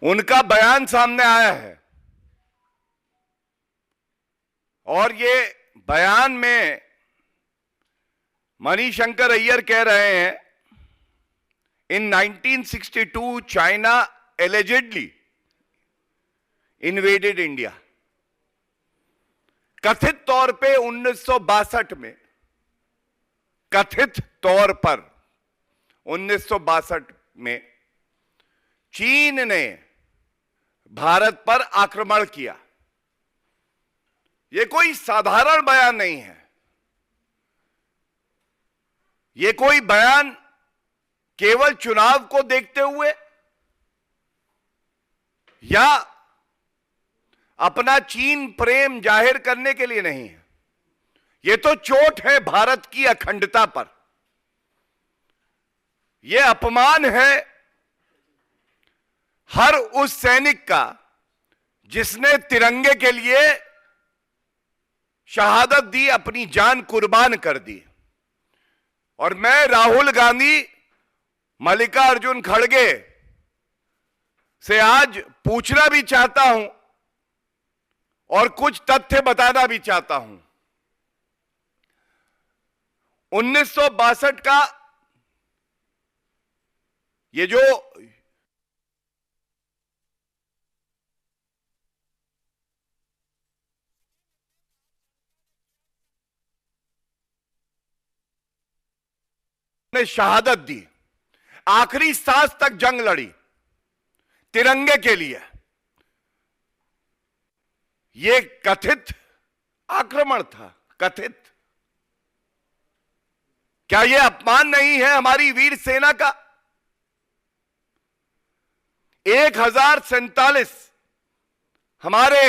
उनका बयान सामने आया है और ये बयान में मणिशंकर अय्यर कह रहे हैं, इन 1962 चाइना एलिजिडली इन्वेडेड इंडिया। कथित तौर पे 1962 में, कथित तौर पर 1962 में चीन ने भारत पर आक्रमण किया। यह कोई साधारण बयान नहीं है। यह कोई बयान केवल चुनाव को देखते हुए या अपना चीन प्रेम जाहिर करने के लिए नहीं है। यह तो चोट है भारत की अखंडता पर। यह अपमान है हर उस सैनिक का जिसने तिरंगे के लिए शहादत दी, अपनी जान कुर्बान कर दी। और मैं राहुल गांधी, मल्लिकार्जुन खड़गे से आज पूछना भी चाहता हूं और कुछ तथ्य बताना भी चाहता हूं। 1962 का ये जो ने शहादत दी, आखिरी सांस तक जंग लड़ी तिरंगे के लिए, यह कथित आक्रमण था। कथित। क्या यह अपमान नहीं है हमारी वीर सेना का? 1047 हमारे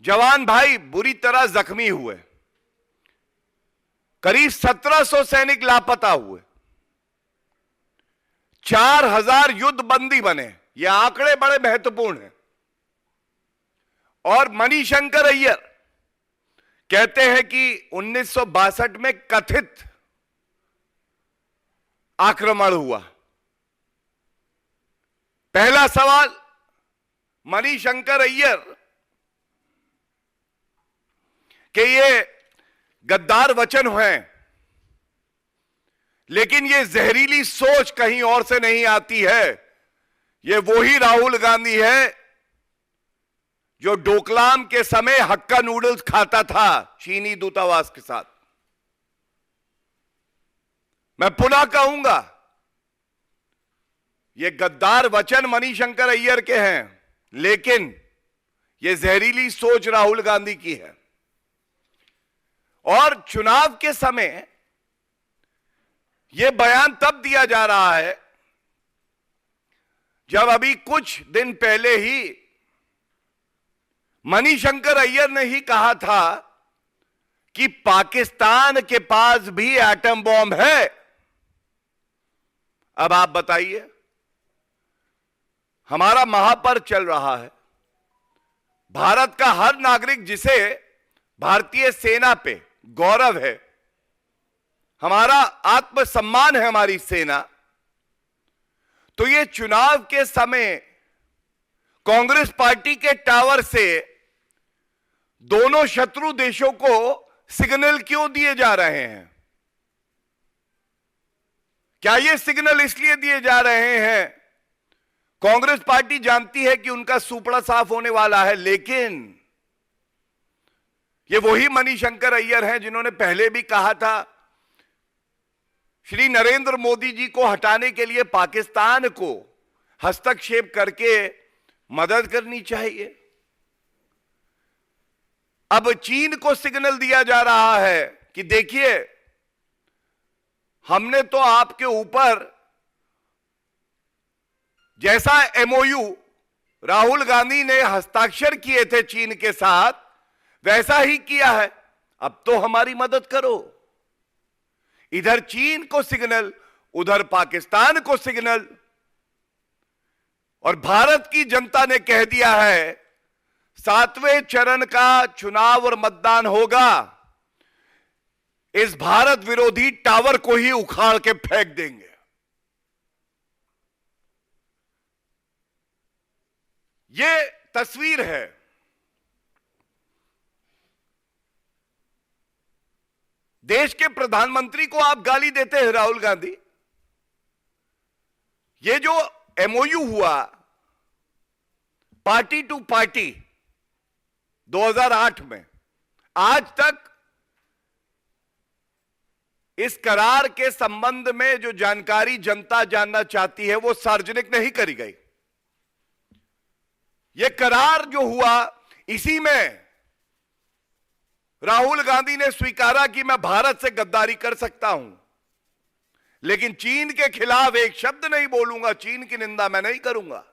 जवान भाई बुरी तरह जख्मी हुए, करीब 1700 सैनिक लापता हुए, 4000 युद्ध बंदी बने। ये आंकड़े बड़े महत्वपूर्ण हैं। और मणिशंकर अय्यर कहते हैं कि 1962 में कथित आक्रमण हुआ। पहला सवाल, मणिशंकर अय्यर के ये गद्दार वचन हैं, लेकिन ये जहरीली सोच कहीं और से नहीं आती है। ये वही राहुल गांधी है जो डोकलाम के समय हक्का नूडल्स खाता था चीनी दूतावास के साथ। मैं पुनः कहूंगा, ये गद्दार वचन मणिशंकर अय्यर के हैं, लेकिन ये जहरीली सोच राहुल गांधी की है। और चुनाव के समय यह बयान तब दिया जा रहा है जब अभी कुछ दिन पहले ही मणिशंकर अय्यर ने ही कहा था कि पाकिस्तान के पास भी एटम बॉम्ब है। अब आप बताइए, हमारा महापर्व चल रहा है। भारत का हर नागरिक जिसे भारतीय सेना पे गौरव है, हमारा आत्मसम्मान है हमारी सेना, तो ये चुनाव के समय कांग्रेस पार्टी के टावर से दोनों शत्रु देशों को सिग्नल क्यों दिए जा रहे हैं? क्या ये सिग्नल इसलिए दिए जा रहे हैं? कांग्रेस पार्टी जानती है कि उनका सुपड़ा साफ होने वाला है, लेकिन ये वही मणिशंकर अय्यर हैं जिन्होंने पहले भी कहा था श्री नरेंद्र मोदी जी को हटाने के लिए पाकिस्तान को हस्तक्षेप करके मदद करनी चाहिए। अब चीन को सिग्नल दिया जा रहा है कि देखिए, हमने तो आपके ऊपर जैसा एमओयू राहुल गांधी ने हस्ताक्षर किए थे चीन के साथ, वैसा ही किया है, अब तो हमारी मदद करो। इधर चीन को सिग्नल, उधर पाकिस्तान को सिग्नल। और भारत की जनता ने कह दिया है 7वें चरण का चुनाव और मतदान होगा, इस भारत विरोधी टावर को ही उखाड़ के फेंक देंगे। ये तस्वीर है देश के प्रधानमंत्री को आप गाली देते हैं राहुल गांधी। ये जो एमओयू हुआ पार्टी टू पार्टी 2008 में, आज तक इस करार के संबंध में जो जानकारी जनता जानना चाहती है वो सार्वजनिक नहीं करी गई। ये करार जो हुआ, इसी में राहुल गांधी ने स्वीकारा कि मैं भारत से गद्दारी कर सकता हूं, लेकिन चीन के खिलाफ एक शब्द नहीं बोलूंगा, चीन की निंदा मैं नहीं करूंगा।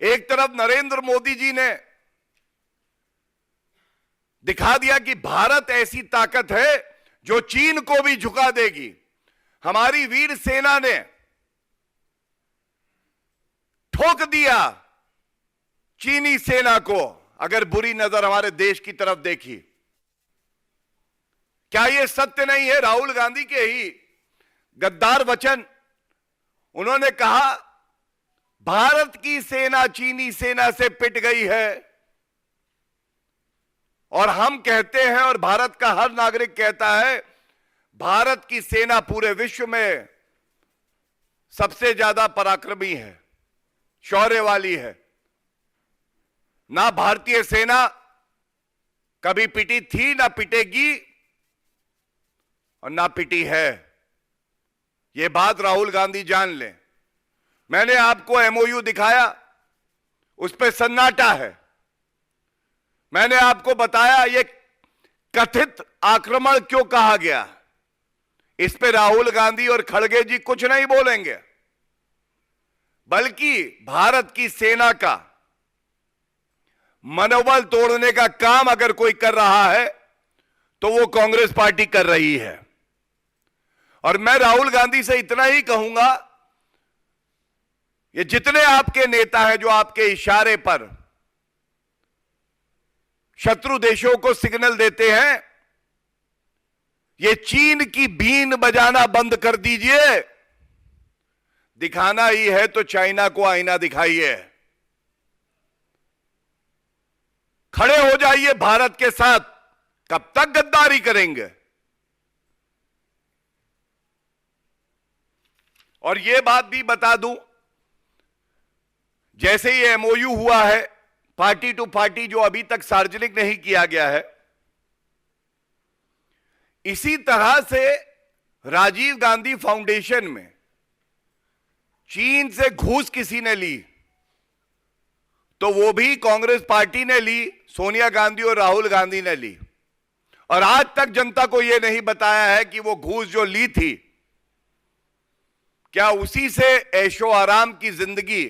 एक तरफ नरेंद्र मोदी जी ने दिखा दिया कि भारत ऐसी ताकत है जो चीन को भी झुका देगी। हमारी वीर सेना ने ठोक दिया चीनी सेना को, अगर बुरी नजर हमारे देश की तरफ देखी। क्या यह सत्य नहीं है? राहुल गांधी के ही गद्दार वचन। उन्होंने कहा भारत की सेना चीनी सेना से पिट गई है, और हम कहते हैं और भारत का हर नागरिक कहता है भारत की सेना पूरे विश्व में सबसे ज्यादा पराक्रमी है, शौर्य वाली है। ना भारतीय सेना कभी पिटी थी, ना पिटेगी और ना पिटी है। यह बात राहुल गांधी जान लें। मैंने आपको एमओयू दिखाया, उस पर सन्नाटा है। मैंने आपको बताया ये कथित आक्रमण क्यों कहा गया। इस पे राहुल गांधी और खड़गे जी कुछ नहीं बोलेंगे, बल्कि भारत की सेना का मनोबल तोड़ने का काम अगर कोई कर रहा है तो वो कांग्रेस पार्टी कर रही है। और मैं राहुल गांधी से इतना ही कहूंगा, ये जितने आपके नेता हैं जो आपके इशारे पर शत्रु देशों को सिग्नल देते हैं, ये चीन की बीन बजाना बंद कर दीजिए। दिखाना ही है तो चाइना को आईना दिखाइए। खड़े हो जाइए भारत के साथ। कब तक गद्दारी करेंगे? और यह बात भी बता दूं, जैसे ये एमओयू हुआ है पार्टी टू पार्टी, जो अभी तक सार्वजनिक नहीं किया गया है, इसी तरह से राजीव गांधी फाउंडेशन में चीन से घूस किसी ने ली तो वो भी कांग्रेस पार्टी ने ली, सोनिया गांधी और राहुल गांधी ने ली। और आज तक जनता को यह नहीं बताया है कि वो घूस जो ली थी, क्या उसी से ऐशो आराम की जिंदगी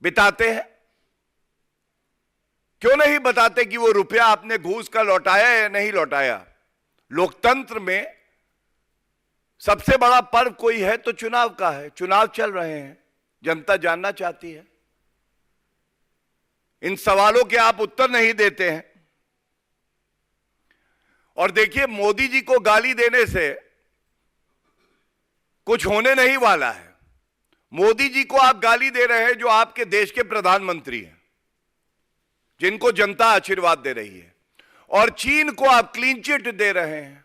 बिताते हैं? क्यों नहीं बताते कि वो रुपया आपने घूस का लौटाया या नहीं लौटाया? लोकतंत्र में सबसे बड़ा पर्व कोई है तो चुनाव का है। चुनाव चल रहे हैं, जनता जानना चाहती है। इन सवालों के आप उत्तर नहीं देते हैं। और देखिए, मोदी जी को गाली देने से कुछ होने नहीं वाला है। मोदी जी को आप गाली दे रहे हैं जो आपके देश के प्रधानमंत्री हैं, जिनको जनता आशीर्वाद दे रही है। और चीन को आप क्लीन चिट दे रहे हैं,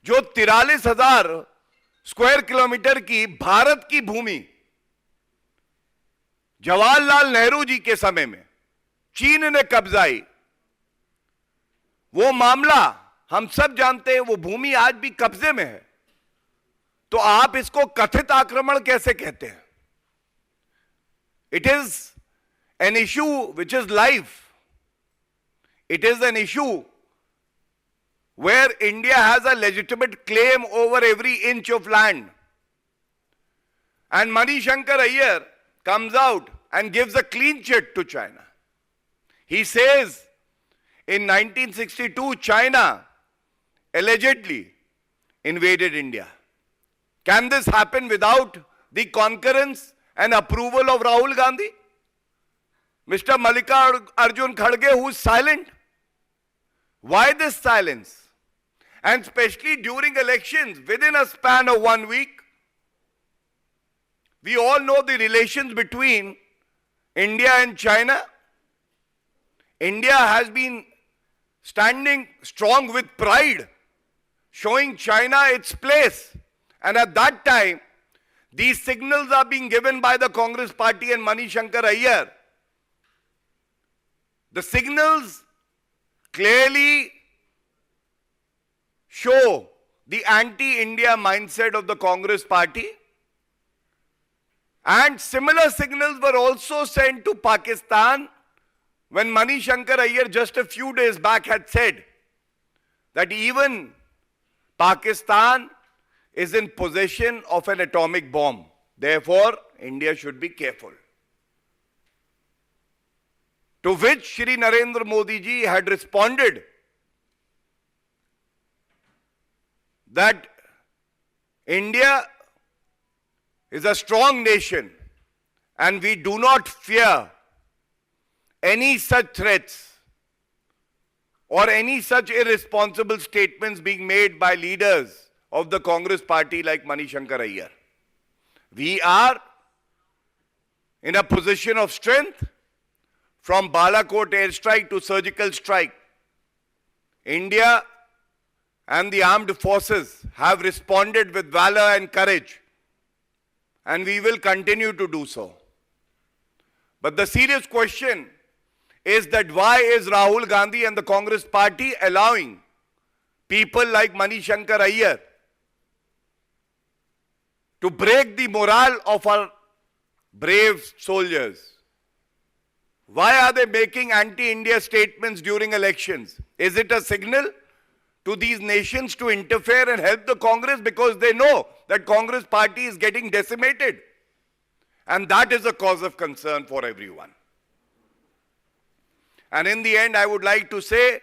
जो 43,000 स्क्वायर किलोमीटर की भारत की भूमि जवाहरलाल नेहरू जी के समय में चीन ने कब्जाई। वो मामला हम सब जानते हैं, वो भूमि आज भी कब्जे में है। तो आप इसको कथित आक्रमण कैसे कहते हैं? It is an issue which is live. It is an issue where India has a legitimate claim over every inch of land. And Manishankar Iyer comes out and gives a clean chit to China. He says in 1962 China allegedly invaded India. Can this happen without the concurrence and approval of Rahul Gandhi? Mr. Mallikarjun Kharge, who is silent. Why this silence? And especially during elections, within a span of 1 week, We all know the relations between India and China. India has been standing strong with pride, showing China its place. And at that time, these signals are being given by the Congress party and Mani Shankar Aiyar. The signals clearly show the anti-India mindset of the Congress party. And similar signals were also sent to Pakistan when Mani Shankar Aiyar just a few days back had said that even Pakistan is in possession of an atomic bomb. Therefore, India should be careful. To which Shri Narendra Modi ji had responded that India is a strong nation and we do not fear any such threats or any such irresponsible statements being made by leaders of the Congress party like Mani Shankar Aiyar. We are in a position of strength. From Balakot airstrike to surgical strike, India and the armed forces have responded with valor and courage, and we will continue to do so. But the serious question is that why is Rahul Gandhi and the Congress party allowing people like Mani Shankar Aiyar to break the morale of our brave soldiers? Why are they making anti-India statements during elections? Is it a signal to these nations to interfere and help the Congress because they know that Congress party is getting decimated? And that is a cause of concern for everyone. And in the end, I would like to say,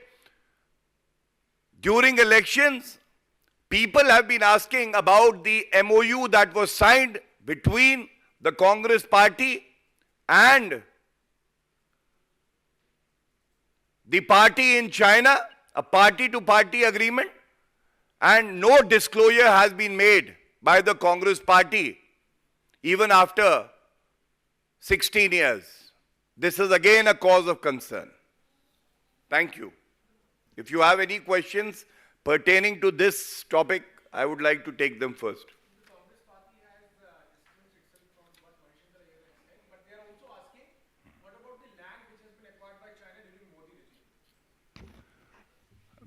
during elections, people have been asking about the MOU that was signed between the Congress party and the party in China, a party-to-party agreement, and no disclosure has been made by the Congress party even after 16 years. This is again a cause of concern. Thank you. If you have any questions pertaining to this topic, I would like to take them first.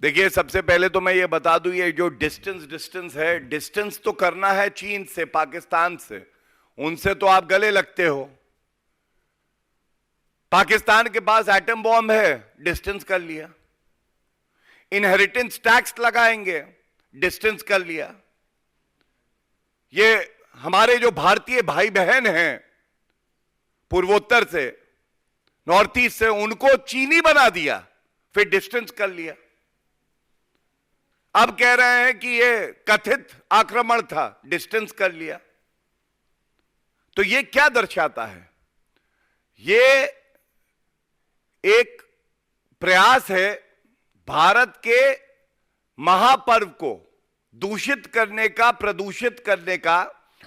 देखिए, सबसे पहले तो मैं ये बता दूं, ये जो डिस्टेंस है, डिस्टेंस तो करना है चीन से, पाकिस्तान से, उनसे तो आप गले लगते हो। पाकिस्तान के पास एटम बॉम्ब है, डिस्टेंस कर लिया। इनहेरिटेंस टैक्स लगाएंगे, डिस्टेंस कर लिया। ये हमारे जो भारतीय भाई बहन हैं पूर्वोत्तर से, नॉर्थ ईस्ट से, उनको चीनी बना दिया, फिर डिस्टेंस कर लिया। अब कह रहे हैं कि ये कथित आक्रमण था, डिस्टेंस कर लिया। तो ये क्या दर्शाता है? ये एक प्रयास है भारत के महापर्व को दूषित करने का, प्रदूषित करने का।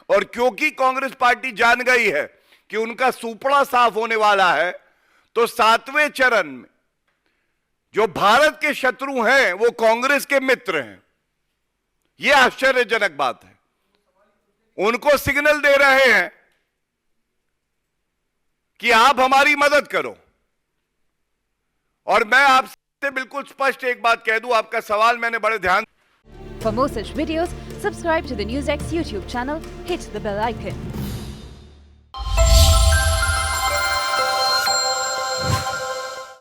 और क्योंकि कांग्रेस पार्टी जान गई है कि उनका सुपड़ा साफ होने वाला है, तो 7वें चरण में जो भारत के शत्रु हैं वो कांग्रेस के मित्र हैं। ये आश्चर्यजनक बात है। उनको सिग्नल दे रहे हैं कि आप हमारी मदद करो। और मैं आपसे बिल्कुल स्पष्ट एक बात कह दूं, आपका सवाल मैंने बड़े ध्यान। For more such videos, subscribe to the NewsX YouTube channel, hit the bell icon.